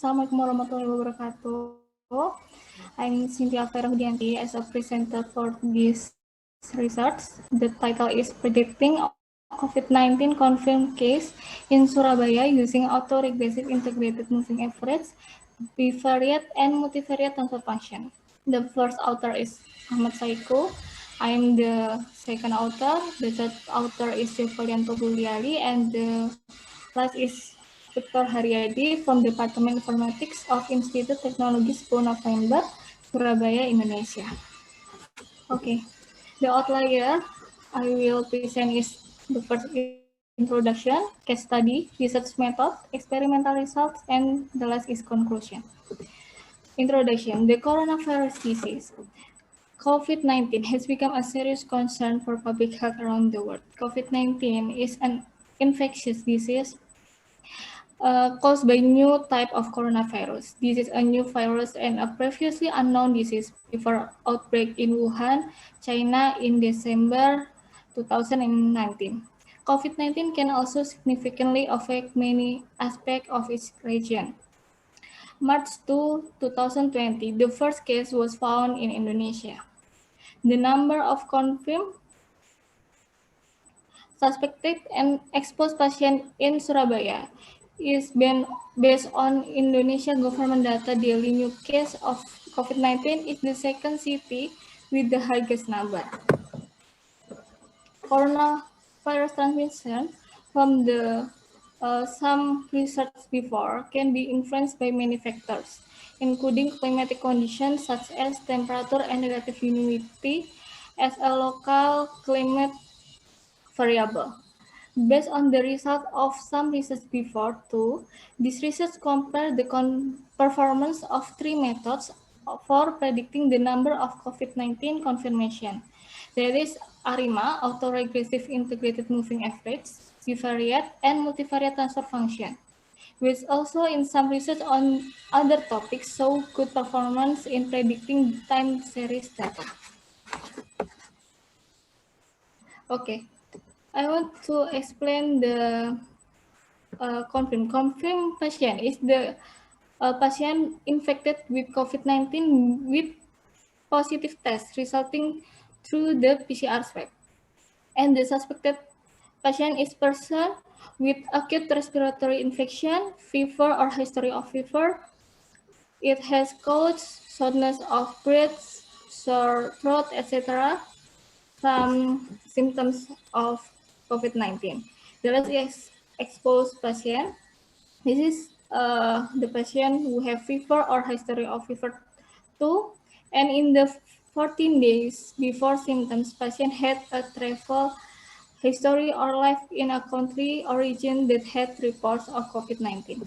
Assalamualaikum warahmatullahi wabarakatuh. I'm Cynthia Ferrudianti as a presenter for this research. The title is Predicting COVID-19 Confirmed Case in Surabaya Using Autoregressive Integrated Moving Average, Bivariate, and Multivariate Transfer Function. The first author is Ahmad Saiku. I'm the second author. The third author is Jevalianto Buliali, and the last is Victor Haryadi from Department Informatics of Institut Teknologi 10 November, Surabaya, Indonesia. Okay, the outlier I will present is the first introduction, case study, research method, experimental results, and the last is conclusion. Introduction, the coronavirus disease. COVID-19 has become a serious concern for public health around the world. COVID-19 is an infectious disease caused by new type of coronavirus. This is a new virus and a previously unknown disease before outbreak in Wuhan, China in December 2019. COVID-19 can also significantly affect many aspects of its region. March 2, 2020, the first case was found in Indonesia. The number of confirmed, suspected, and exposed patients in Surabaya is based on Indonesia government data. Daily new case of COVID-19 is the second city with the highest number. Coronavirus transmission from the some research before can be influenced by many factors, including climatic conditions such as temperature and relative humidity as a local climate variable. Based on the result of some research before too, this research compared the performance of three methods for predicting the number of COVID-19 confirmation. There is ARIMA, Autoregressive Integrated Moving Average, Bivariate, and Multivariate Transfer Function, which also in some research on other topics show good performance in predicting time series data. Okay, I want to explain the confirmed patient is the patient infected with COVID-19 with positive test resulting through the PCR swab. And the suspected patient is person with acute respiratory infection, fever or history of fever. It has colds, shortness of breath, sore throat, etc. Some symptoms of COVID-19. The last is exposed patient. This is the patient who have fever or history of fever too, and in the 14 days before symptoms, patient had a travel history or life in a country or region that had reports of COVID-19.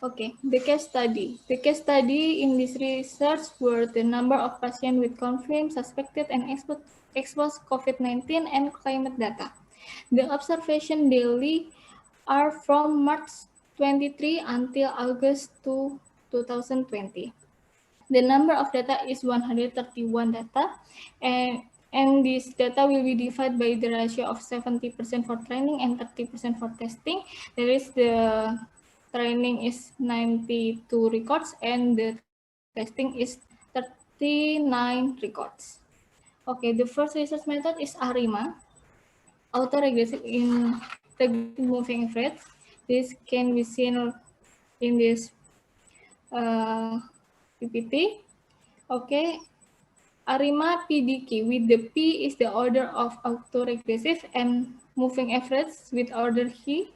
Okay, the case study. The case study in this research were the number of patients with confirmed, suspected, and exposed COVID-19 and climate data. The observation daily are from March 23 until August 2, 2020. The number of data is 131 data, and this data will be divided by the ratio of 70% for training and 30% for testing. There is the training is 92 records and the testing is 39 records. Okay, the first research method is ARIMA, autoregressive integrated moving average. This can be seen in this PPT. Okay, ARIMA PDQ with the P is the order of autoregressive and moving average with order key,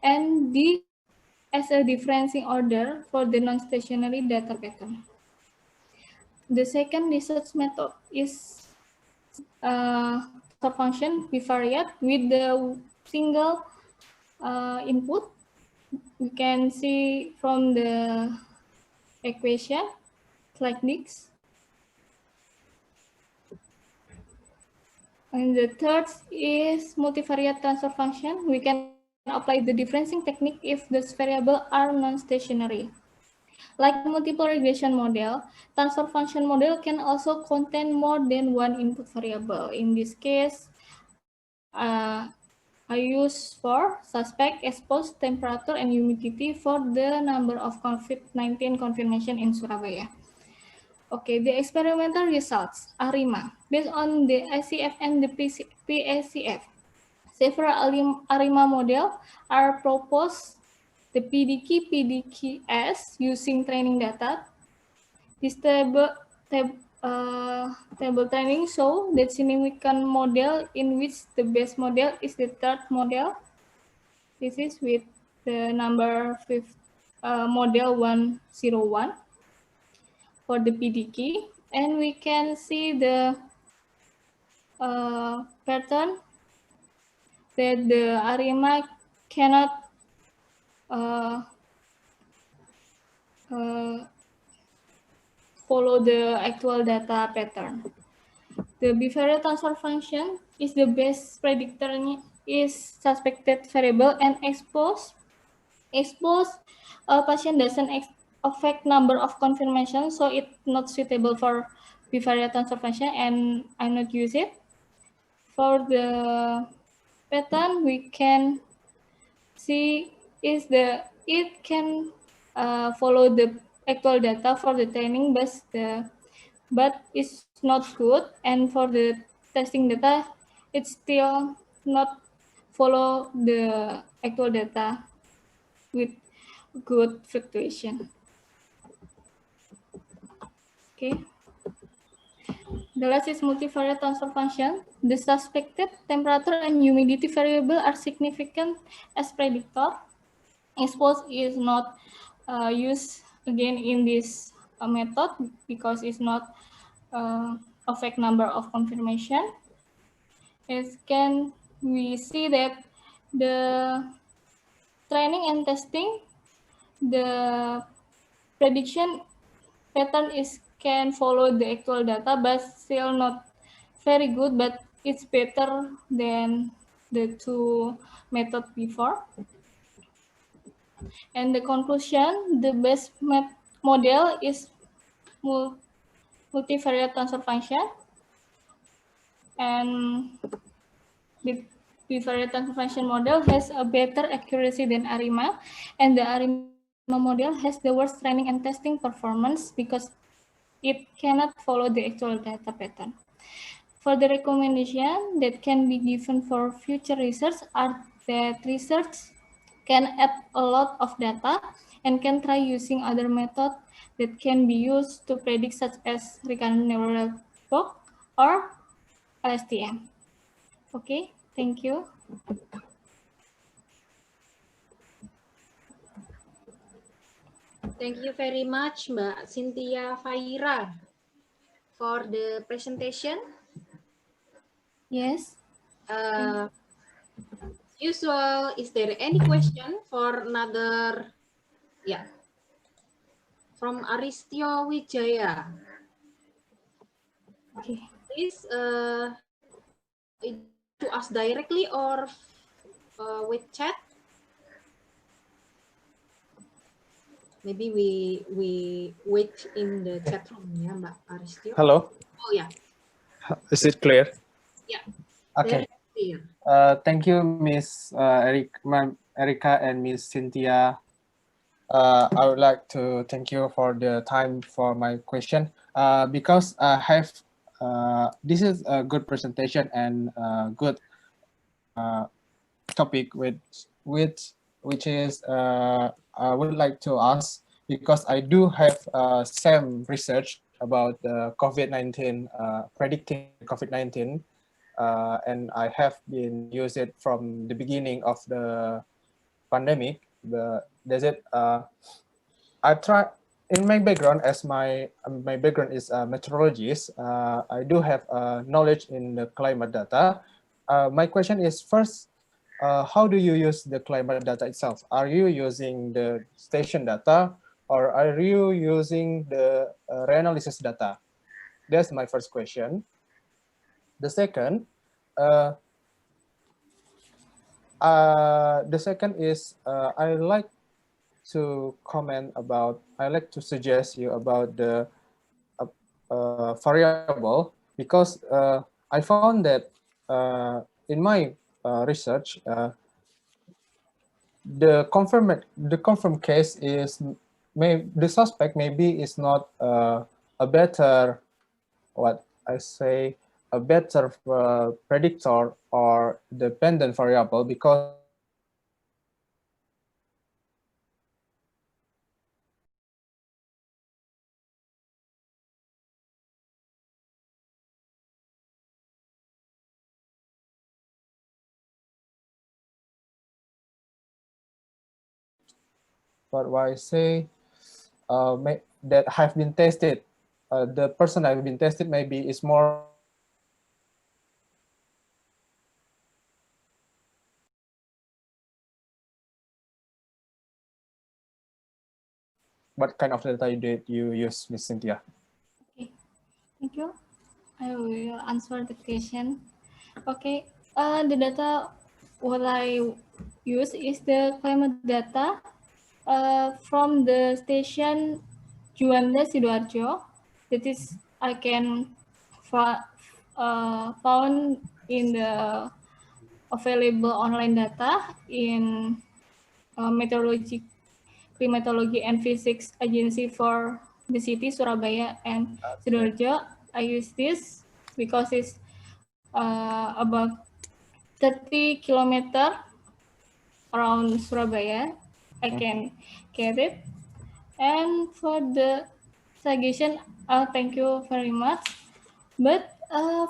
and D as a differencing order for the non-stationary data pattern. The second research method is transfer function bivariate with the single input. We can see from the equation like this. And the third is multivariate transfer function. We can apply the differencing technique if those variables are non-stationary. Like multiple regression model, transfer function model can also contain more than one input variable. In this case, I use for suspect, exposed, temperature, and humidity for the number of COVID-19 confirmation in Surabaya. Okay, the experimental results, ARIMA. Based on the ICF and the PACF, several ARIMA model are proposed. The PDK-PDKS using training data. This table training show that significant model in which the best model is the third model. This is with the number model 101 for the PDK, and we can see the pattern that the ARIMA cannot follow the actual data pattern. The behavioral transfer function is the best predictor is suspected variable and expose patient doesn't affect number of confirmation, so it's not suitable for behavioral transfer function and I'm not use it. For the pattern, we can see it can follow the actual data for the training, but it's not good. And for the testing data, it's still not follow the actual data with good fluctuation. Okay. The last is multivariate transfer function. The suspected temperature and humidity variable are significant as predictor. Expose is not used again in this method because it's not affect number of confirmation. As can we see that the training and testing, the prediction pattern is can follow the actual data, but still not very good, but it's better than the two methods before. And the conclusion, the best model is multivariate transfer function, and the multivariate transfer function model has a better accuracy than ARIMA, and the ARIMA model has the worst training and testing performance because it cannot follow the actual data pattern. For the recommendation that can be given for future research are that research can add a lot of data and can try using other methods that can be used to predict, such as recurrent neural network or LSTM. Okay, thank you. Thank you very much, Mbak Cynthia Faira, for the presentation. Yes. Usual, is there any question for another? Yeah, from Aristio Wijaya. Okay. Please to us directly or with chat. Maybe we wait in the chat room, ya, Mbak Aristio. Hello. Oh yeah. Is it clear? Yeah. Okay. Very clear. Thank you, Miss Erica and Miss Cynthia. I would like to thank you for the time for my question. Because I have this is a good presentation and good topic which is I would like to ask, because I do have some research about the COVID-19, predicting COVID-19, and I have been used it from the beginning of the pandemic. Does it? I try in my background, as my background is a meteorologist. I do have knowledge in the climate data. My question is, first, how do you use the climate data itself? Are you using the station data, or are you using the reanalysis data? That's my first question. The second is I like to comment about, I like to suggest you about the variable, because I found that in my research, the confirmed case is the suspect maybe is not a better, what I say, a better predictor or dependent variable, because what I say, that have been tested, the person that have been tested maybe is more what kind of data did you use, Miss Cynthia? Okay, thank you. I will answer the question. Okay, the data what I use is the climate data from the station Juanda Sidoarjo. That is, I can found in the available online data in climatology and physics agency for the city Surabaya and Sidoarjo. I use this because it's about 30 kilometer around Surabaya. I can get it. And for the suggestion, thank you very much. But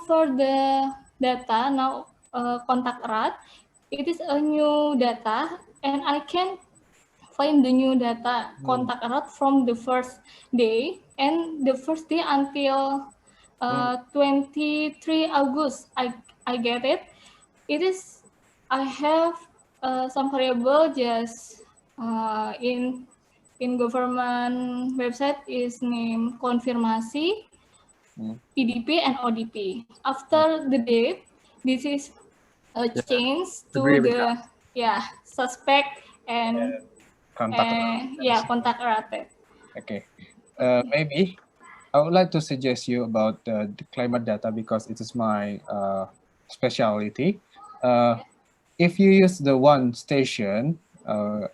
for the data now, contact erat, it is a new data, and I can find the new data contact erat from the first day, and the first day until 23 August. I get it. It is, I have some variable just in government website is named konfirmasi, PDP and ODP. After the date, this is a change to the suspect and contact erat. Okay, maybe I would like to suggest you about the climate data because it is my specialty. If you use the one station,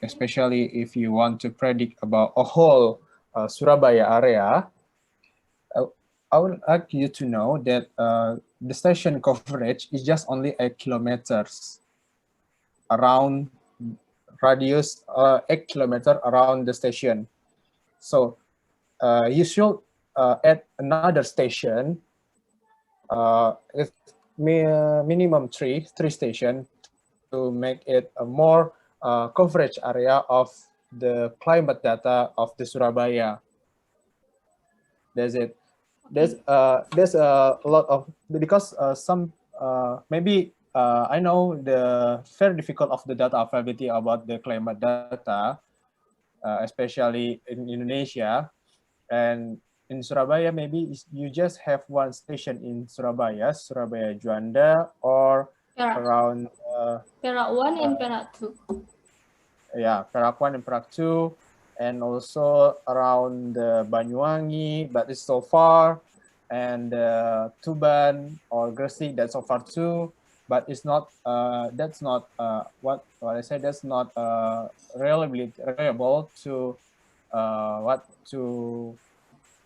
especially if you want to predict about a whole Surabaya area, I would like you to know that the station coverage is just only 8 kilometers around radius 8 kilometers around the station. So you should add another station, with minimum three station to make it a more coverage area of the climate data of the Surabaya. That's it. There's a lot of, because some maybe I know the very difficult of the data availability about the climate data, especially in Indonesia. And in Surabaya, maybe you just have one station in Surabaya Juanda, or around Perak 1 and Perak 2. Perak 1 and Perak 2, and also around Banyuwangi, but it's so far, and Tuban or Gresik, that's so far too. But it's not. That's not what I said. That's not reliable to to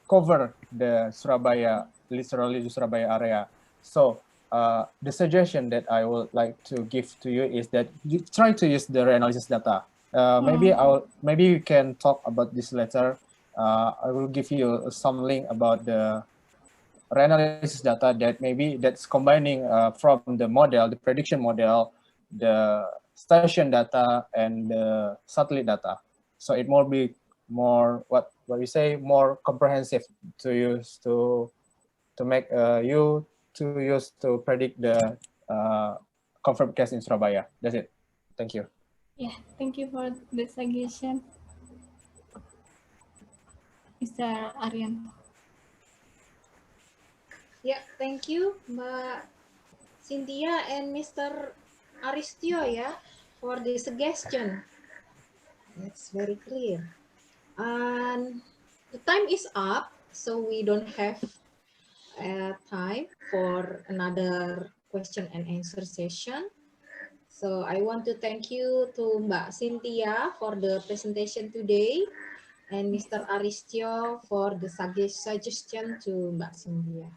cover the Surabaya, literally the Surabaya area. So the suggestion that I would like to give to you is that you try to use the reanalysis data. Maybe you can talk about this later. I will give you some link about the reanalysis data that maybe that's combining from the model, the prediction model, the station data, and the satellite data. So it more be more what you say, more comprehensive to use to make you to use to predict the confirmed case in Surabaya. That's it. Thank you. Yeah, thank you for the suggestion, Mr. Arianto. Yeah, thank you, Mbak Cynthia and Mr. Aristio, for the suggestion. That's very clear. And the time is up, so we don't have time for another question and answer session. So I want to thank you to Mbak Cynthia for the presentation today and Mr. Aristio for the suggestion to Mbak Cynthia.